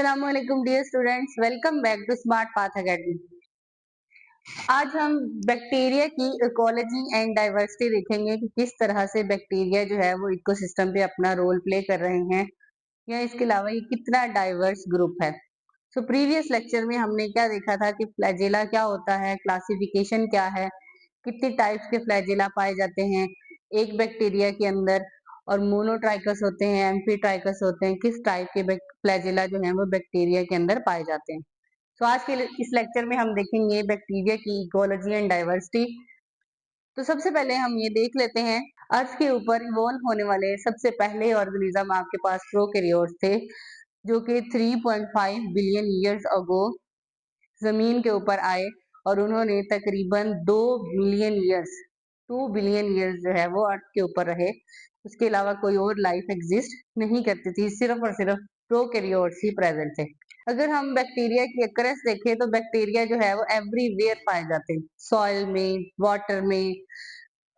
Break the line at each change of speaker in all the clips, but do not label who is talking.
अस्सलामुअलैकुम dear students, welcome back to Smart Path Academy. आज हम बैक्टीरिया की इकोलॉजी एंड डाइवर्सिटी देखेंगे कि किस तरह से बैक्टीरिया जो है वो इकोसिस्टम पे अपना रोल प्ले कर रहे हैं, या इसके अलावा ये कितना डाइवर्स ग्रुप है। सो प्रीवियस लेक्चर में हमने क्या देखा था कि फ्लैजेला क्या होता है, क्लासिफिकेशन क्या है, कितने टाइप्स के फ्लैजेला पाए जाते हैं एक बैक्टीरिया के अंदर, और मोनोट्राइकस होते हैं, एम्फीट्राइकस होते हैं, किस टाइप के फ्लैजेला जो है वो बैक्टीरिया के अंदर पाए जाते हैं। तो आज के इस लेक्चर में हम देखेंगे बैक्टीरिया की इकोलॉजी एंड डाइवर्सिटी। तो सबसे पहले हम ये देख लेते हैं, अर्थ के ऊपर इवॉल्व होने वाले सबसे पहले ऑर्गेनिज्म आपके पास प्रोकैरियोट्स थे, जो कि 3.5 बिलियन ईयर्स अगो जमीन के ऊपर आए, और उन्होंने तकरीबन 2 बिलियन ईयर्स जो है वो अर्थ के ऊपर रहे। उसके अलावा कोई और लाइफ एग्जिस्ट नहीं करती थी, सिर्फ और सिर्फ प्रोकैरियोट्स ही प्रेजेंट थे। अगर हम बैक्टीरिया की अकरेंस देखें तो बैक्टीरिया जो है वो एवरीवेयर पाए जाते हैं, सॉइल में, वाटर में,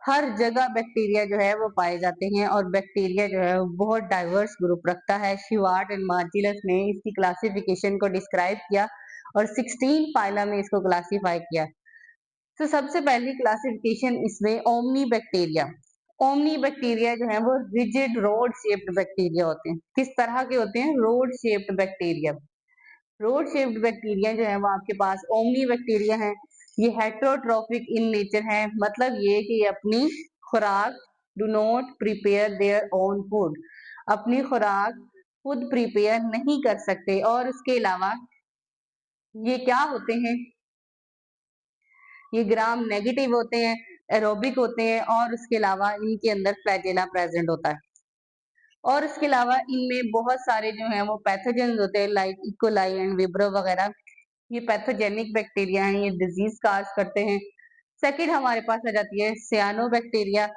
हर जगह बैक्टीरिया जो है वो पाए जाते हैं। और बैक्टीरिया जो है वो बहुत डाइवर्स ग्रुप रखता है। शिवार्ट एंड मार्जिलस ने इसकी क्लासिफिकेशन को डिस्क्राइब किया और 16 फाइला में इसको क्लासीफाई किया। तो सबसे पहली क्लासिफिकेशन इसमें ओमनी बैक्टीरिया। ओमनी बैक्टीरिया जो है वो रिजिड रोड शेप्ड बैक्टीरिया होते हैं। किस तरह के होते हैं? Road shaped bacteria. Road shaped bacteria जो है वो आपके पास ओमनी बैक्टीरिया है। ये हेट्रोट्रोफिक इन नेचर है, मतलब ये कि ये अपनी खुराक do not prepare their own food, अपनी खुराक खुद प्रिपेयर नहीं कर सकते। और उसके अलावा ये क्या होते हैं? ये ग्राम नेगेटिव होते हैं, एरोबिक होते हैं, और उसके अलावा इनके अंदर फ्लैजेला प्रेजेंट होता है। और इसके अलावा इनमें बहुत सारे जो हैं वो पैथोजेंस होते हैं, लाइक इकोलाई एंड विब्रो वगैरह। ये पैथोजेनिक बैक्टीरिया हैं, ये डिजीज काज करते हैं। सेकंड हमारे पास आ जाती है सियानो बैक्टीरिया।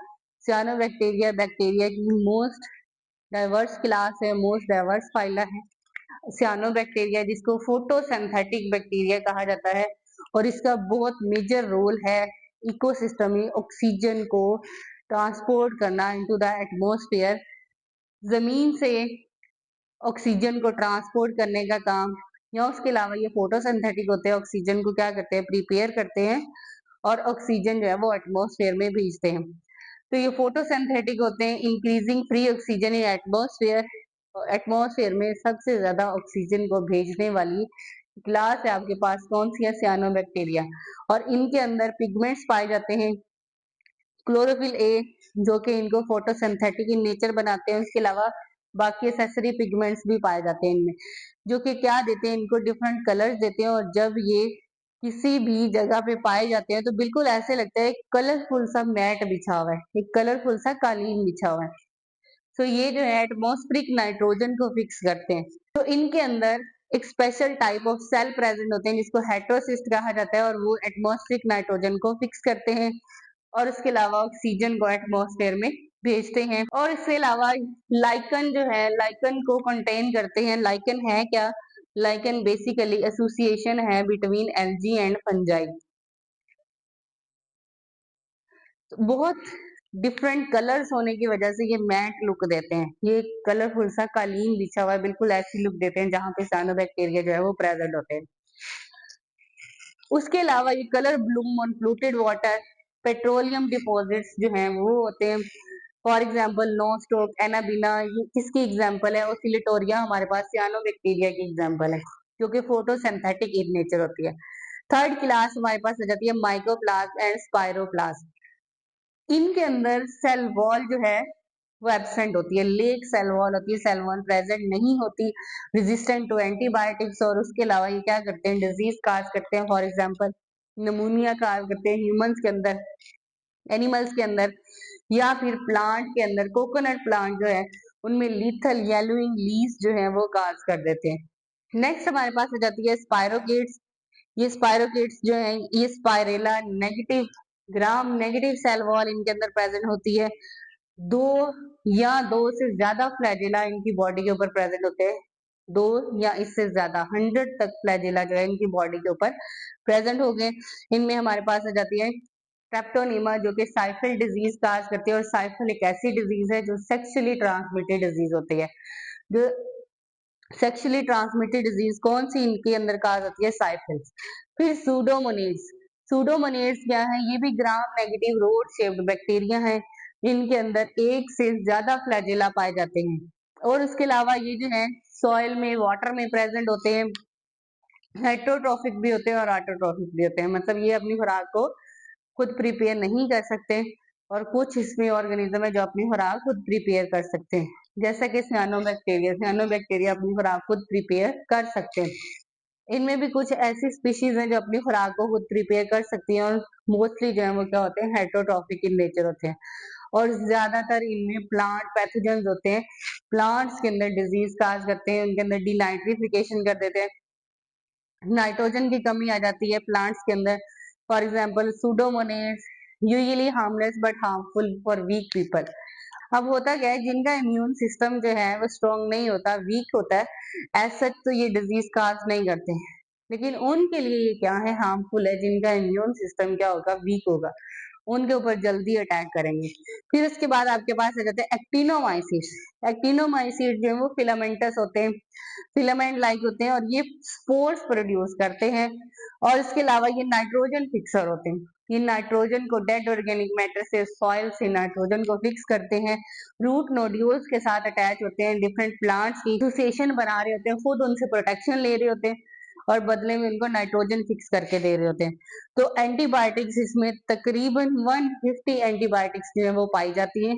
सियानो बैक्टीरिया बैक्टीरिया की मोस्ट डाइवर्स क्लास है, मोस्ट डाइवर्स फाइला है सियानो बैक्टीरिया, जिसको फोटोसिंथेटिक बैक्टीरिया कहा जाता है। और इसका बहुत मेजर रोल है इकोसिस्टम में ऑक्सीजन को ट्रांसपोर्ट करना इनटू द एटमॉस्फेयर। जमीन से ऑक्सीजन को ट्रांसपोर्ट करने का काम, या उसके अलावा ये फोटोसिंथेटिक होते हैं, ऑक्सीजन को क्या करते हैं? प्रिपेयर करते हैं, और ऑक्सीजन जो है वो एटमॉस्फेयर में भेजते हैं। तो ये फोटोसिंथेटिक होते हैं, increasing free oxygen in atmosphere. Atmosphere में सबसे ज्यादा ऑक्सीजन को भेजने वाली क्लास है आपके पास कौन सी है? सियानो बैक्टीरिया। और इनके अंदर पिगमेंट्स पाए जाते हैं, क्लोरोफिल ए, जो कि इनको फोटोसिंथेटिक इन नेचर बनाते हैं। उसके अलावा बाकी एसेसरी पिगमेंट्स भी पाए जाते हैं इनमें, जो कि क्या देते हैं? इनको डिफरेंट कलर्स देते हैं। और जब ये किसी भी जगह पे पाए जाते हैं तो बिल्कुल ऐसे लगता है कलरफुल सा मैट बिछा हुआ है, एक कलरफुल सा कालीन बिछा हुआ है। तो ये जो है एटमॉस्फेरिक नाइट्रोजन को फिक्स करते हैं। तो इनके अंदर एक special type of cell present होते हैं, जिसको हेट्रोसिस्ट कहा जाता है, और वो एटमॉस्फेरिक नाइट्रोजन को फिक्स करते हैं, और उसके अलावा ऑक्सीजन को एटमॉस्फेयर में भेजते हैं। और इसके अलावा लाइकन जो है, लाइकन को कंटेन करते हैं। लाइकन है क्या? लाइकन बेसिकली एसोसिएशन है बिटवीन एल्गी एंड फंजाई। बहुत डिफरेंट कलर्स होने की वजह से ये मैट लुक देते हैं, ये कलरफुल सा कालीन बिछा हुआ है, बिल्कुल ऐसी लुक देते हैं जहां पे साइनोबैक्टीरिया जो है वो प्रेजेंट होते हैं। उसके अलावा ये colour Bloom on fluted water, petroleum deposits जो हैं वो होते हैं। फॉर एग्जांपल नोस्टॉक, एनाबिना, ये किसकी एग्जांपल है? ओसिलेटोरिया हमारे पास सियानो बैक्टीरिया की एग्जांपल है, जो कि फोटोसिंथेटिक इन नेचर होती है। थर्ड क्लास हमारे पास आ जाती है माइकोप्लाज्म एंड स्पाइरोप्लाज्म। इनके अंदर सेल वॉल जो है वो एब्सेंट होती है, लेक सेल वॉल होती है, सेल वॉल प्रेजेंट नहीं होती, रेजिस्टेंट टू एंटीबायोटिक्स। और उसके अलावा ये क्या करते हैं? डिजीज काज करते हैं, फॉर एग्जांपल निमोनिया काज करते हैं ह्यूमंस के अंदर, एनिमल्स के अंदर, या फिर प्लांट के अंदर। कोकोनट प्लांट जो है उनमें लीथल येलोइंग लीव्स जो है वो काज कर देते हैं। नेक्स्ट हमारे पास आ जाती है स्पाइरोकेट्स। ये स्पाइरोकेट्स जो है ये spirilla negative, gram negative cell wall इनके अंदर प्रेजेंट होती है। दो या दो से ज्यादा फ्लैजेला इनकी बॉडी के ऊपर प्रेजेंट होते हैं, दो या इससे ज्यादा 100 तक फ्लैजेला जो है इनकी बॉडी के ऊपर प्रेजेंट हो गए। इनमें हमारे पास आ जाती है ट्रेप्टोनीमा, जो कि साइफल डिजीज काज करती है, और साइफल एक ऐसी डिजीज है जो सेक्सुअली ट्रांसमिटेड डिजीज होती है, जो सेक्सुअली ट्रांसमिटेड डिजीज कौन सी इनके अंदर काज होती है? साइफिल्स। फिर सूडोमोनेड्स। सूडोमोनेड्स क्या है? ये भी gram negative road shaped bacteria है। इनके अंदर एक से ज्यादा फ्लैजेला पाए जाते हैं और उसके अलावा ये जो है सॉइल में, वाटर में प्रेजेंट होते हैं। हेटरोट्रॉफिक भी होते हैं और ऑटोट्रॉफिक भी होते हैं, मतलब ये अपनी खुराक को खुद प्रिपेयर नहीं कर सकते और कुछ इसमें ऑर्गेनिज्म है जो अपनी खुराक खुद प्रिपेयर कर सकते हैं, जैसा कि सियानोबैक्टीरिया अपनी खुराक खुद प्रिपेयर कर सकते हैं। इनमें भी कुछ ऐसी स्पीशीज हैं जो अपनी खुराक को खुद प्रिपेयर कर सकती हैं और मोस्टली जो है वो क्या होते हैं? हेटरोट्रॉफिक इन नेचर होते हैं और ज्यादातर इनमें प्लांट पैथोजेंस होते हैं। प्लांट्स के अंदर डिजीज काज करते हैं, उनके अंदर डिनाइट्रिफिकेशन कर देते हैं, नाइट्रोजन की कमी आ जाती है प्लांट्स के अंदर। For example pseudomonads usually harmless but harmful for weak people. अब होता क्या है, जिनका इम्यून सिस्टम जो है वो स्ट्रॉन्ग नहीं होता, वीक होता है, एज सच तो ये डिजीज काज नहीं करते हैं, लेकिन उनके लिए ये क्या है? हार्मफुल है। जिनका इम्यून सिस्टम क्या होगा? वीक होगा, उनके ऊपर जल्दी अटैक करेंगे। फिर उसके बाद आपके पास आ जाते हैं एक्टिनोमाइसीट्स। एक्टिनोमाइसीट जो है वो फिलामेंटस होते हैं, फिलामेंट लाइक होते हैं और ये स्पोर्स प्रोड्यूस करते हैं और इसके अलावा ये नाइट्रोजन फिक्सर होते हैं। ये नाइट्रोजन को, डेड ऑर्गेनिक मैटर से, सॉइल से नाइट्रोजन को फिक्स करते हैं, रूट नोड्यूल्स के साथ अटैच होते हैं, डिफरेंट प्लांट्स की एसोसिएशन बना रहे होते हैं, खुद उनसे प्रोटेक्शन ले रहे होते हैं और बदले में उनको नाइट्रोजन फिक्स करके दे रहे होते हैं। तो एंटीबायोटिक्स इसमें तकरीबन 150 एंटीबायोटिक्स जो है वो पाई जाती है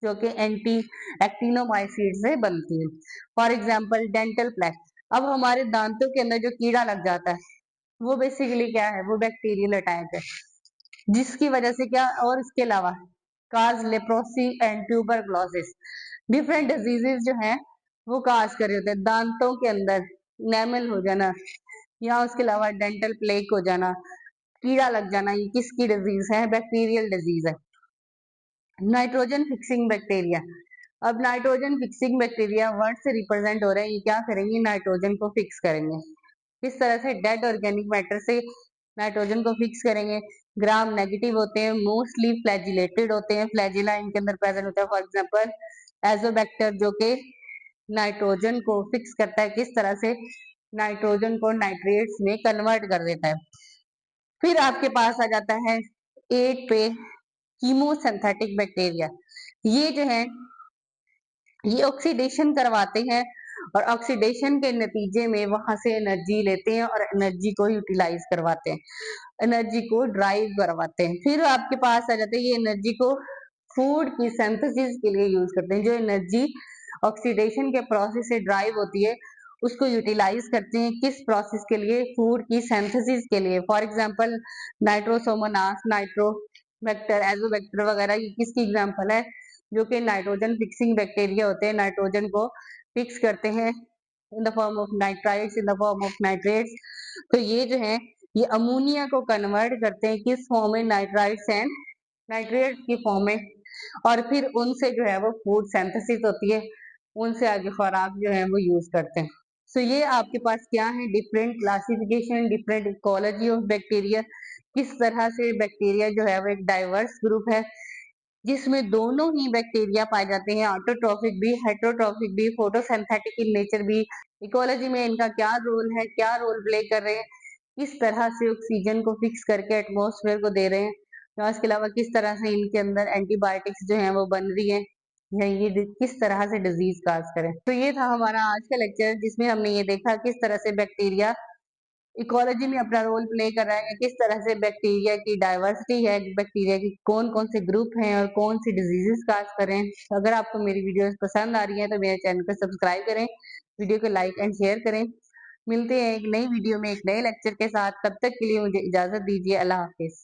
जो कि एंटी एक्टिनोमाइसीट से बनती है। For example dental plague. अब हमारे दांतों के अंदर जो कीड़ा लग जाता है वो बेसिकली क्या है? वो बैक्टीरियल अटैक है, जिसकी वजह से क्या, और इसके अलावा cause leprosy and tuberculosis, different diseases जो हैं वो काज कर रहे होते हैं दांतों के अंदर इनेमल हो जाना या उसके अलावा डेंटल प्लेग हो जाना, कीड़ा लग जाना। ये किसकी डिजीज है? बैक्टीरियल डिजीज है। Nitrogen fixing bacteria. अब नाइट्रोजन फिक्सिंग बैक्टीरिया वर्ड से रिप्रेजेंट हो रहे हैं, ये क्या करेंगे? नाइट्रोजन को फिक्स करेंगे। किस तरह से? डेड ऑर्गेनिक मैटर से नाइट्रोजन को फिक्स करेंगे। ग्राम नेगेटिव होते हैं, मोस्टली फ्लैजिलेटेड होते हैं, फ्लैजिला इनके अंदर प्रेजेंट होता है। फॉर एग्जांपल एजोबैक्टर जो कि नाइट्रोजन को फिक्स करता है, किस तरह से? नाइट्रोजन को नाइट्रेट्स में कन्वर्ट कर देता है। फिर आपके पास आ जाता है 8 पे कीमोसिंथेटिक बैक्टीरिया। ये जो है ये ऑक्सीडेशन करवाते हैं और ऑक्सीडेशन के नतीजे में वहां से एनर्जी लेते हैं और एनर्जी को यूटिलाइज करवाते हैं, एनर्जी को ड्राइव करवाते हैं। फिर आपके पास आ जाते हैं ये एनर्जी को फूड की सिंथेसिस के लिए यूज करते हैं। जो एनर्जी ऑक्सीडेशन के प्रोसेस से ड्राइव होती है उसको यूटिलाइज करते हैं किस प्रोसेस के लिए? फूड की सिंथेसिस के लिए। For example Nitrosomonas, Nitrobacter, Azotobacter वगैरह ये किसकी एग्जांपल है? जो कि नाइट्रोजन फिक्सिंग बैक्टीरिया होते हैं, नाइट्रोजन को फिक्स करते हैं in the form of nitrites, in the form of nitrates. तो ये जो है ये अमोनिया को कन्वर्ट करते हैं किस फॉर्म में? नाइट्राइट्स एंड नाइट्रेट्स की फॉर्म में, और फिर उनसे जो है वो फूड सिंथेसिस होती है, उनसे आगे खुराक जो है वो यूज करते हैं। सो ये आपके पास क्या है? Different classification, different ecology of bacteria. किस तरह से बैक्टीरिया जो है वो एक डाइवर्स ग्रुप है जिसमें दोनों ही बैक्टीरिया पाए जाते हैं, ऑटोट्रॉफिक भी, हेटरोट्रॉफिक भी, फोटोसिंथेटिक इन नेचर भी। इकोलॉजी में इनका क्या रोल है, क्या रोल प्ले कर रहे हैं, किस तरह से ऑक्सीजन को फिक्स करके एटमॉस्फेयर को दे रहे हैं, और इसके अलावा किस तरह से इनके अंदर एंटीबायोटिक्स जो है वो बन रही है, या ये किस तरह से डिजीज काज करें। तो ये था हमारा आज का लेक्चर जिसमें हमने ये देखा किस तरह से बैक्टीरिया इकोलॉजी में अपना रोल प्ले कर रहा है, किस तरह से बैक्टीरिया की डाइवर्सिटी है, बैक्टीरिया की कौन कौन से ग्रुप हैं और कौन सी डिजीजेस काज कर रहे हैं। तो अगर आपको मेरी वीडियोस पसंद आ रही है तो मेरे चैनल को सब्सक्राइब करें, वीडियो को लाइक एंड शेयर करें। मिलते हैं एक नई वीडियो में एक नए लेक्चर के साथ, तब तक के लिए मुझे इजाजत दीजिए। अल्लाह हाफिज।